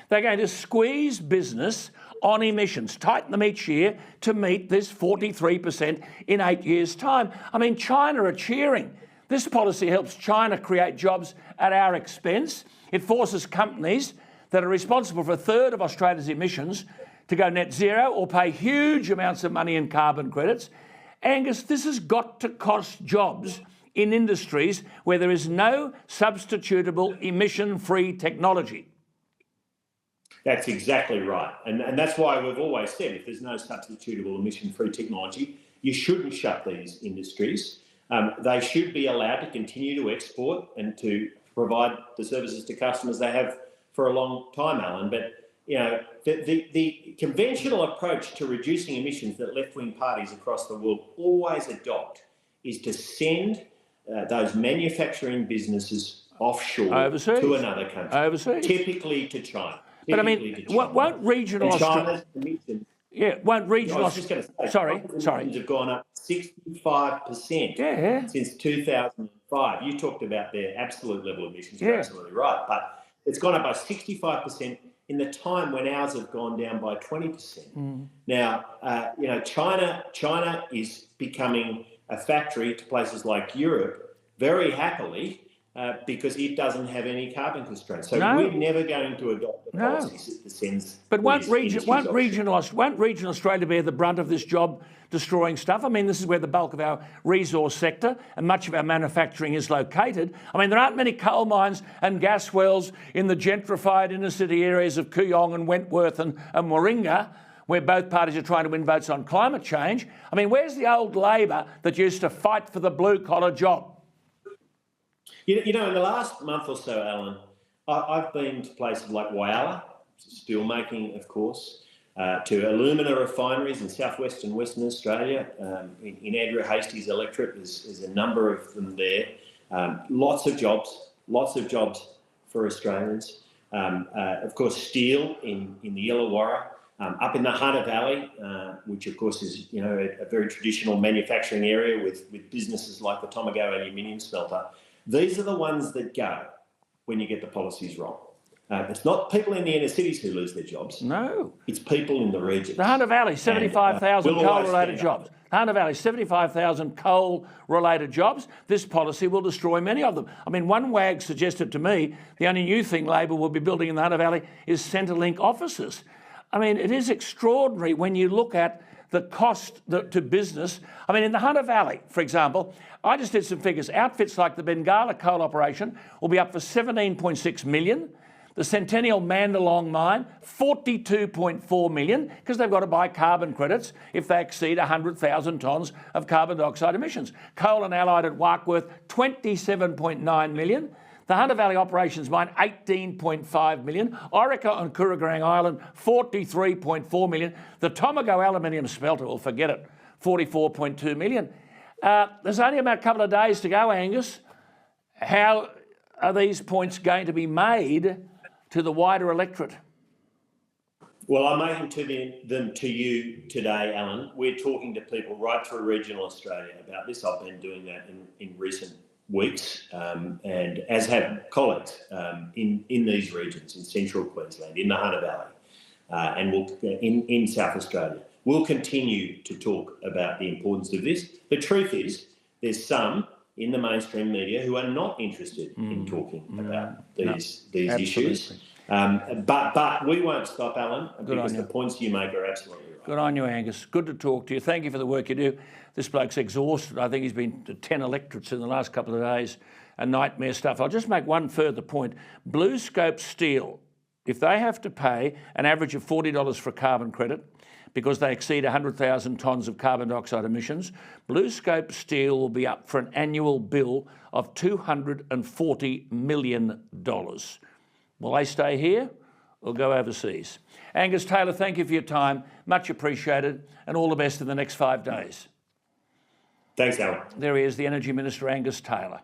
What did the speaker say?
They're going to squeeze business on emissions, tighten them each year to meet this 43% in 8 years' time. I mean, China are cheering. This policy helps China create jobs at our expense. It forces companies that are responsible for a third of Australia's emissions to go net zero or pay huge amounts of money in carbon credits. Angus, this has got to cost jobs in industries where there is no substitutable emission-free technology. That's exactly right. And that's why we've always said if there's no substitutable emission-free technology, you shouldn't shut these industries. They should be allowed to continue to export and to provide the services to customers they have for a long time, Alan. But the conventional approach to reducing emissions that left-wing parties across the world always adopt is to send those manufacturing businesses offshore overseas, to another country, typically to China. But I mean, won't regional Australia? Yeah, won't regional? I was just going to say, sorry, emissions have gone up 65% since 2005. You talked about their absolute level of emissions. You're absolutely right, but it's gone up by 65% in the time when ours have gone down by 20%. Now, China is becoming a factory to places like Europe very happily. Because it doesn't have any carbon constraints. So we're never going to adopt the policies that sends. But won't regional Australia bear the brunt of this job-destroying stuff? I mean, this is where the bulk of our resource sector and much of our manufacturing is located. I mean, there aren't many coal mines and gas wells in the gentrified inner-city areas of Kooyong and Wentworth and Warringah, where both parties are trying to win votes on climate change. I mean, where's the old Labor that used to fight for the blue-collar job? In the last month or so, Alan, I've been to places like Whyalla, steelmaking, of course, to alumina refineries in southwest and western Australia. In Andrew Hastie's electorate, there's a number of them there. Lots of jobs for Australians. Of course, steel in the Illawarra, up in the Hunter Valley, which of course is a very traditional manufacturing area with businesses like the Tomago aluminium smelter. These are the ones that go when you get the policies wrong. It's not people in the inner cities who lose their jobs. No. It's people in the regions. The Hunter Valley, 75,000 coal-related jobs. Hunter Valley, 75,000 coal-related jobs. This policy will destroy many of them. I mean, one wag suggested to me the only new thing Labor will be building in the Hunter Valley is Centrelink offices. I mean, it is extraordinary when you look at the cost to business. I mean, in the Hunter Valley, for example, I just did some figures. Outfits like the Bengala coal operation will be up for $17.6 million. The Centennial Mandalong mine, $42.4 million, because they've got to buy carbon credits if they exceed 100,000 tonnes of carbon dioxide emissions. Coal and Allied at Warkworth, $27.9 million. The Hunter Valley Operations Mine, $18.5 million. Orica on Kooragang Island, $43.4 million. The Tomago aluminium smelter, well, forget it, $44.2 million. There's only about a couple of days to go, Angus. How are these points going to be made to the wider electorate? Well, I'm making them to you today, Alan. We're talking to people right through regional Australia about this. I've been doing that in recent weeks, and as have colleagues in these regions, in central Queensland, in the Hunter Valley, and in South Australia. We'll continue to talk about the importance of this. The truth is, there's some in the mainstream media who are not interested in talking about these issues. But we won't stop, Alan, because the points you make are absolutely right. Good on you, Angus. Good to talk to you. Thank you for the work you do. This bloke's exhausted. I think he's been to 10 electorates in the last couple of days and nightmare stuff. I'll just make one further point. BlueScope Steel, if they have to pay an average of $40 for a carbon credit because they exceed 100,000 tonnes of carbon dioxide emissions, BlueScope Steel will be up for an annual bill of $240 million. Will they stay here or go overseas? Angus Taylor, thank you for your time. Much appreciated, and all the best in the next 5 days. Thanks, Alan. There he is, the Energy Minister, Angus Taylor.